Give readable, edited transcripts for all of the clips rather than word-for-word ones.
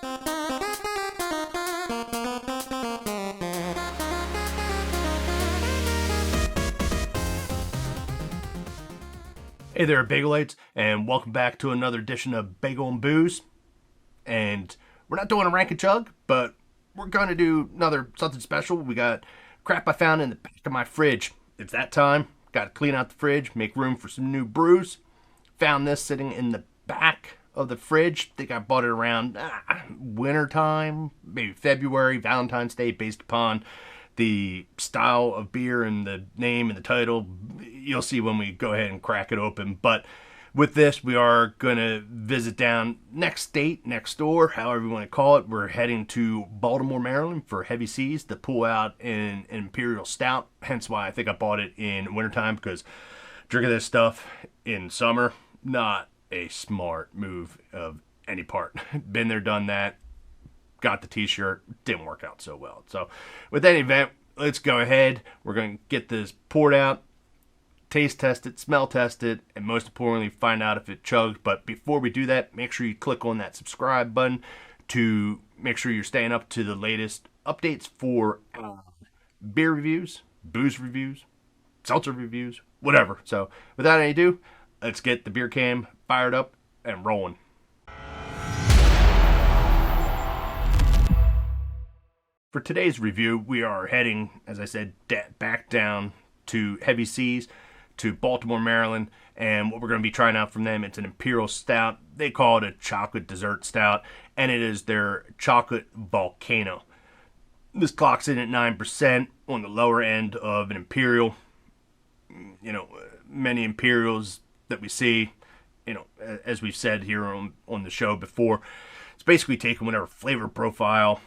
Hey there, Bagelites, and welcome back to another edition of Bagel on Booze. And we're not doing a rank and chug, but we're going to do another something special. We got crap I found in the back of my fridge. It's that time. Got to clean out the fridge, make room for some new brews. Found this sitting in the back of the fridge. Think I bought it around winter time, maybe February, Valentine's Day, based upon the style of beer and the name and the title. You'll see when we go ahead and crack it open. But with this, we are going to visit down next state, next door, however you want to call it. We're heading to Baltimore, Maryland for Heavy Seas to pull out an Imperial Stout. Hence why I think I bought it in wintertime, because drinking this stuff in summer, not a smart move of any part. Been there, done that. Got the t-shirt, didn't work out so well. So with any event, let's go ahead. We're going to get this poured out, taste test it, smell test it, and most importantly, find out if it chugged. But before we do that, make sure you click on that subscribe button to make sure you're staying up to the latest updates for beer reviews, booze reviews, seltzer reviews, whatever. So without any ado, let's get the Beercam fired up and rolling. For today's review, we are heading, as I said, back down to Heavy Seas, to Baltimore, Maryland, and what we're going to be trying out from them, it's an Imperial Stout. They call it a Chocolate Dessert Stout, and it is their Chocolate Volcano. This clocks in at 9% on the lower end of an Imperial. You know, many Imperials that we see, you know, as we've said here on the show before, it's basically taking whatever flavor profile,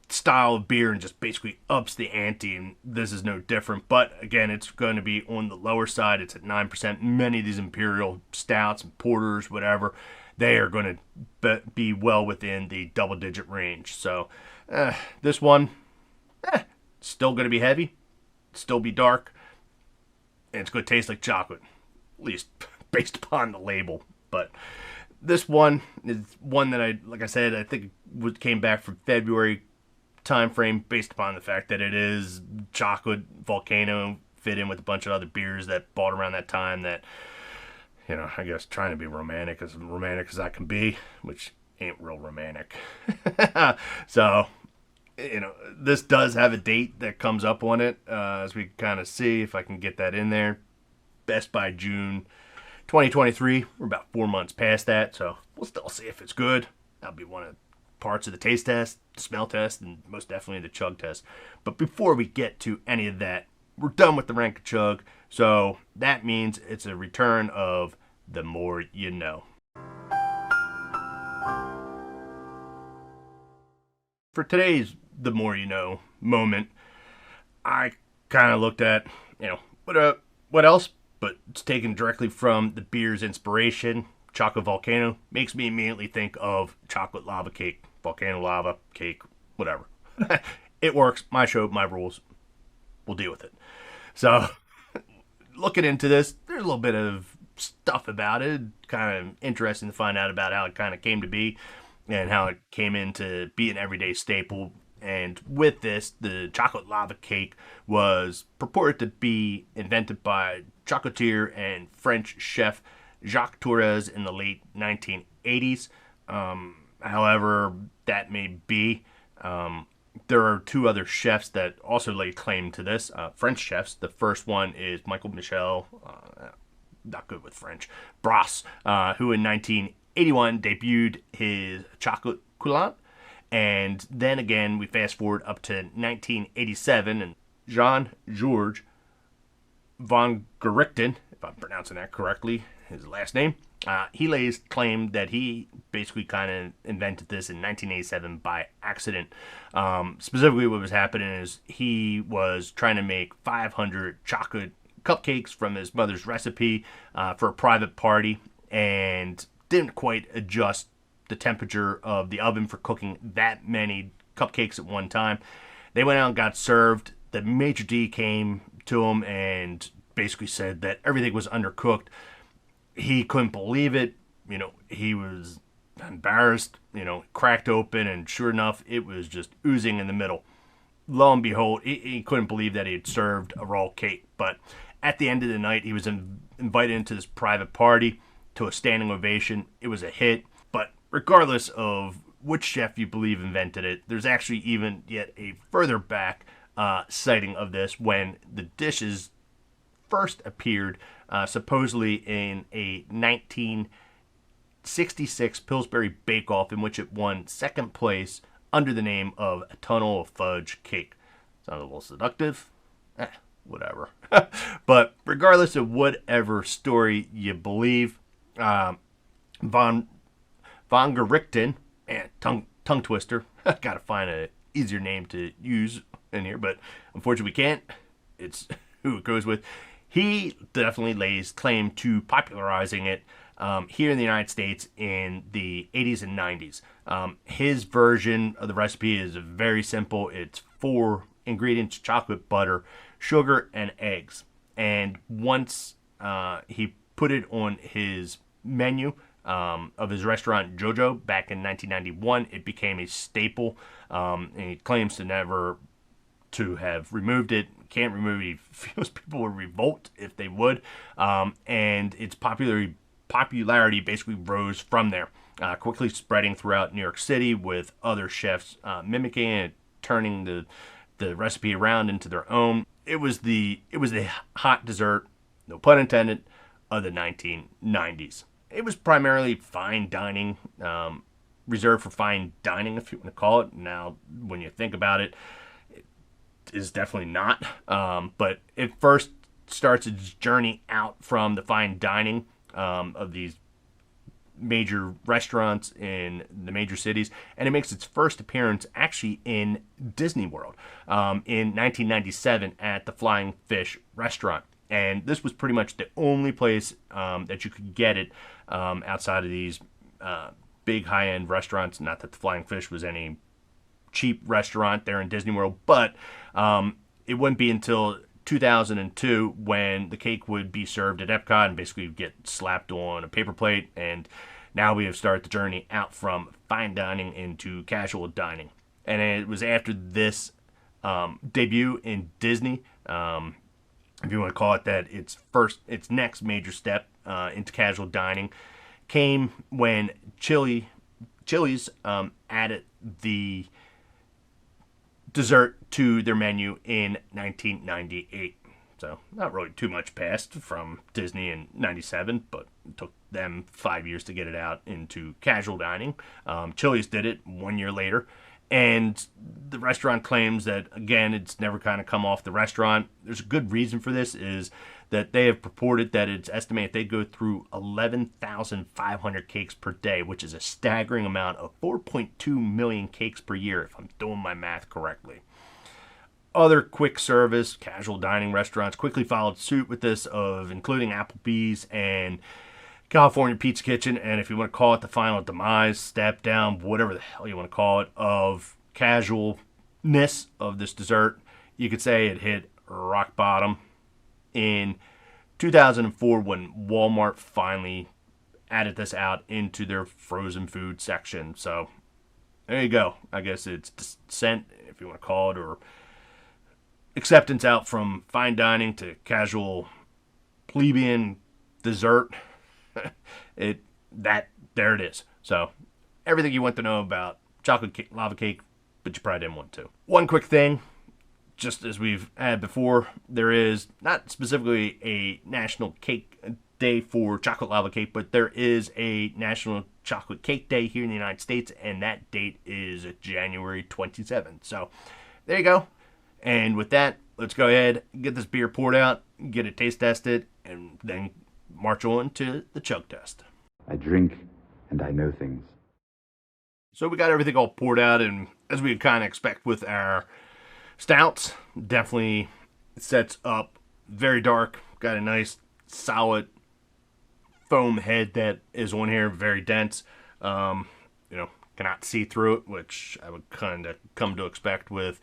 style of beer, and just basically ups the ante, and this is no different. But again, it's going to be on the lower side. It's at 9%. Many of these Imperial Stouts and Porters, whatever, they are going to be well within the double-digit range. So this one, still going to be heavy, still be dark, and it's going to taste like chocolate, at least based upon the label. But this one is one that like I said, I think came back from February time frame, based upon the fact that it is Chocolate Volcano, fit in with a bunch of other beers that bought around that time that, you know, I guess trying to be romantic as I can be, which ain't real romantic. So, you know, this does have a date that comes up on it, as we kind of see if I can get that in there. Best by June 2023. We're about 4 months past that, so we'll still see if it's good. That'll be one of parts of the taste test, the smell test, and most definitely the chug test. But before we get to any of that, we're done with the rank and chug, so that means it's a return of the more you know. For today's the more you know moment, I kind of looked at, you know, what else, but it's taken directly from the beer's inspiration. Chocolate Volcano makes me immediately think of chocolate lava cake, volcano lava cake, whatever. It works. My show, my rules. We'll deal with it. So, looking into this, there's a little bit of stuff about it. Kind of interesting to find out about how it kind of came to be and how it came into be an everyday staple. And with this, the chocolate lava cake was purported to be invented by chocolatier and French chef Jacques Tourès in the late 1980s. However, that may be. There are two other chefs that also lay claim to this, French chefs. The first one is Michael Michel, not good with French, Brasse, who in 1981 debuted his chocolate coulant. And then again, we fast forward up to 1987, and Jean-Georges von Gerichten, if I'm pronouncing that correctly, his last name, he lays claim that he basically kind of invented this in 1987 by accident. Specifically, what was happening is he was trying to make 500 chocolate cupcakes from his mother's recipe for a private party, and didn't quite adjust the temperature of the oven for cooking that many cupcakes at one time. They went out and got served. The maitre d' came to him and basically said that everything was undercooked. He couldn't believe it. You know, he was embarrassed, cracked open, and sure enough, it was just oozing in the middle. Lo and behold, he couldn't believe that he had served a raw cake. But at the end of the night, he was invited into this private party to a standing ovation. It was a hit. But regardless of which chef you believe invented it, there's actually even yet a further back sighting of this when the dishes first appeared supposedly in a 1966 Pillsbury Bake-Off, in which it won second place under the name of a tunnel of fudge cake. Sounds a little seductive. Whatever. But regardless of whatever story you believe, Von Gerichten, and tongue twister. Gotta find an easier name to use in here, but unfortunately we can't. It's who it goes with. He definitely lays claim to popularizing it here in the United States in the 80s and 90s. His version of the recipe is very simple. It's 4 ingredients: chocolate, butter, sugar, and eggs. And once he put it on his menu of his restaurant Jojo back in 1991, it became a staple. And he claims to never to have removed it. Can't remove it. He feels people would revolt if they would. And its popularity basically rose from there, quickly spreading throughout New York City, with other chefs mimicking it, turning the recipe around into their own. It was the hot dessert, no pun intended, of the 1990s. It was primarily fine dining, reserved for fine dining, if you want to call it. Now, when you think about it, it is definitely not. But it first starts its journey out from the fine dining of these major restaurants in the major cities, and it makes its first appearance actually in Disney World in 1997 at the Flying Fish restaurant. And this was pretty much the only place that you could get it outside of these big high-end restaurants. Not that the Flying Fish was any cheap restaurant there in Disney World, but it wouldn't be until 2002 when the cake would be served at Epcot and basically get slapped on a paper plate. And now we have started the journey out from fine dining into casual dining. And it was after this debut in Disney, if you want to call it that, its next major step into casual dining came when Chili's added the dessert to their menu in 1998. So not really too much passed from Disney in 97, but it took them 5 years to get it out into casual dining. Chili's did it 1 year later. And the restaurant claims that, again, it's never kind of come off the restaurant. There's a good reason for this, is that they have purported that it's estimated they go through 11,500 cakes per day, which is a staggering amount of 4.2 million cakes per year, if I'm doing my math correctly. Other quick service, casual dining restaurants quickly followed suit with this, of including Applebee's and California Pizza Kitchen, and if you want to call it the final demise, step down, whatever the hell you want to call it, of casualness of this dessert, you could say it hit rock bottom in 2004 when Walmart finally added this out into their frozen food section. So there you go. I guess it's descent, if you want to call it, or acceptance out from fine dining to casual plebeian dessert. There it is. So everything you want to know about chocolate cake, lava cake, but you probably didn't want to. One quick thing, just as we've had before, there is not specifically a National Cake Day for chocolate lava cake, but there is a National Chocolate Cake Day here in the United States, and that date is January 27th. So there you go. And with that, let's go ahead and get this beer poured out, get it taste tested, and then march on to the chug test. I drink and I know things. So we got everything all poured out, and as we kind of expect with our stouts, definitely sets up very dark. Got a nice solid foam head that is on here, very dense. Cannot see through it, which I would kind of come to expect with,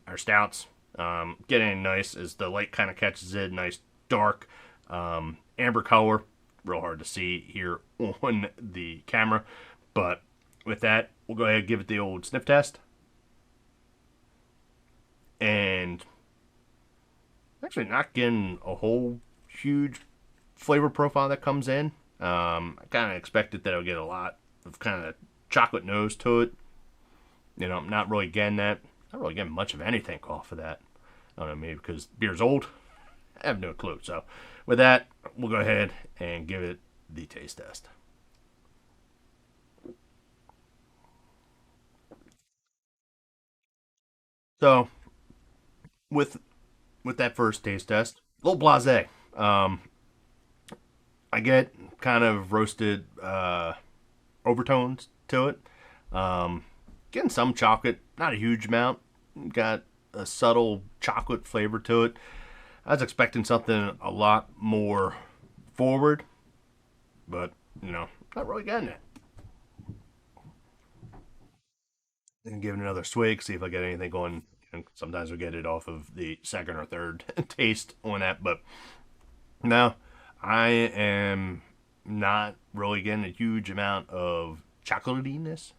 our stouts. Getting nice as the light kind of catches it, nice dark amber color, real hard to see here on the camera. But with that, we'll go ahead and give it the old sniff test. And actually not getting a whole huge flavor profile that comes in. I kind of expected that I would get a lot of kind of chocolate nose to it. You know, I'm not really getting that. Not really getting much of anything off of that. I don't know, maybe because beer's old. I have no clue. So with that, we'll go ahead and give it the taste test. So with that first taste test, a little blasé. I get kind of roasted overtones to it. Getting some chocolate, not a huge amount. Got a subtle chocolate flavor to it. I was expecting something a lot more forward, but not really getting it. And give it another swig, see if I get anything going. And sometimes we get it off of the second or third taste on that, but no, I am not really getting a huge amount of chocolatiness.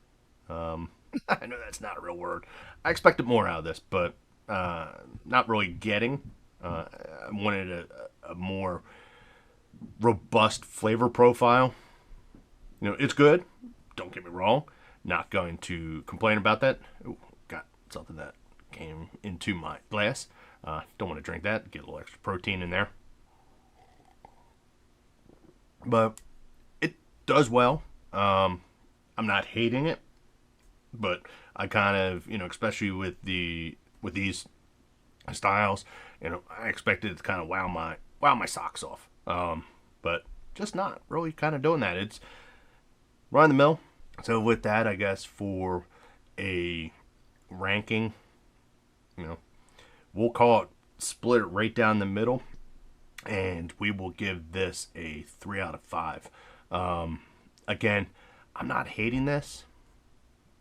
I know that's not a real word. I expected more out of this, but not really getting. I wanted a more robust flavor profile. It's good. Don't get me wrong. Not going to complain about that. Ooh, got something that came into my glass. Don't want to drink that. Get a little extra protein in there. But it does well. I'm not hating it, but I kind of, especially with these styles, I expected it to kind of wow my socks off. But just not really kind of doing that. It's run the mill. So with that, I guess for a ranking, we'll call it split it right down the middle, and we will give this a 3 out of 5. Again, I'm not hating this.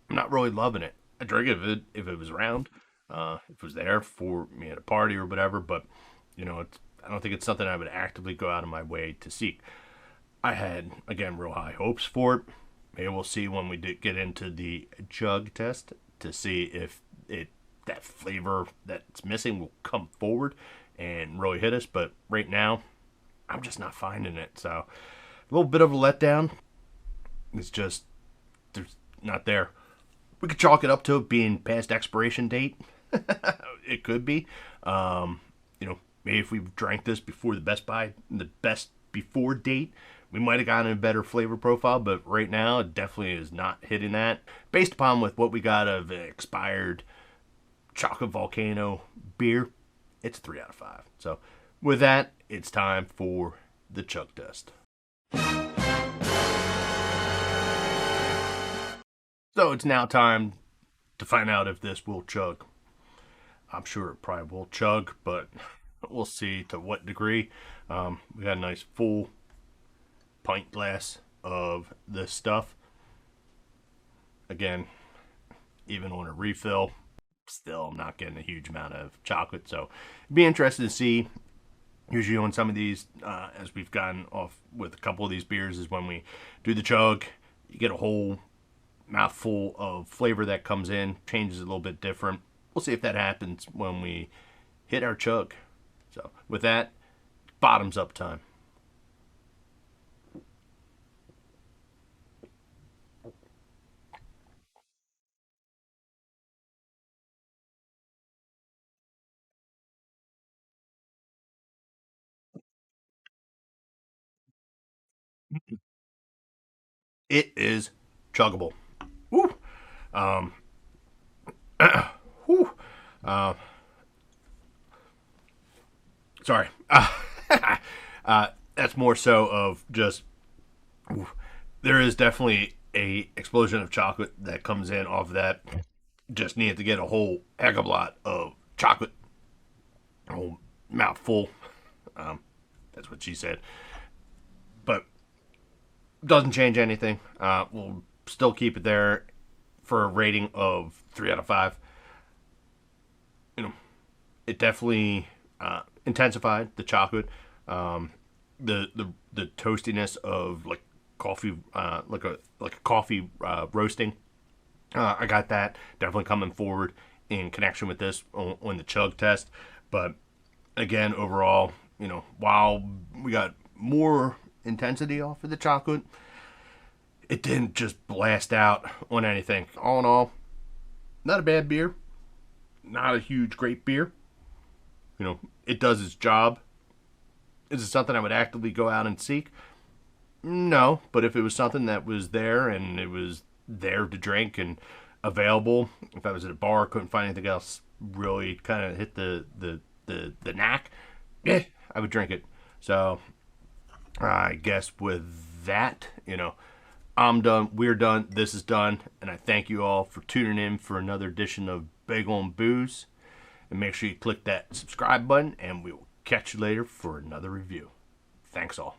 I'm not really loving it. I drink it if it was around, if it was there for me at a party or whatever. But I don't think it's something I would actively go out of my way to seek. I had again real high hopes for it. Maybe we'll see when we get into the Chug Test to see if that flavor that's missing will come forward and really hit us. But right now, I'm just not finding it. So a little bit of a letdown. It's just there's not there. We could chalk it up to it being past expiration date. It could be. Maybe if we drank this before the best before date, we might have gotten a better flavor profile. But right now, it definitely is not hitting that. Based upon with what we got of an expired Chocolate Volcano beer, it's a 3 out of 5. So with that, it's time for the Chug Test. So it's now time to find out if this will chug. I'm sure it probably will chug, but we'll see to what degree. We got a nice full pint glass of this stuff. Again, even on a refill, still I'm not getting a huge amount of chocolate. So be interested to see. Usually on some of these, as we've gotten off with a couple of these beers, is when we do the chug, you get a whole mouthful of flavor that comes in, changes a little bit different. We'll see if that happens when we hit our chug. So with that, bottoms up time. It is chuggable. Woo. Um, whew. Sorry. That's more so of just there is definitely a explosion of chocolate that comes in off of that. Just needed to get a whole heck of a lot of chocolate, a whole mouthful. That's what she said. But doesn't change anything. We'll still keep it there for a rating of 3 out of 5. It definitely intensified the chocolate. the toastiness of like coffee, like a coffee roasting. I got that definitely coming forward in connection with this on the Chug test. But again, overall, you know, while we got more intensity off of the chocolate, it didn't just blast out on anything. All in all, not a bad beer. Not a huge great beer. You know, it does its job. Is it something I would actively go out and seek? No, but if it was something that was there and it was there to drink and available, if I was at a bar, couldn't find anything else really kind of hit the knack, yeah, I would drink it. So I guess with that, you know, I'm done. We're done. This is done. And I thank you all for tuning in for another edition of Bagel on Booze. And make sure you click that subscribe button, and we will catch you later for another review. Thanks all.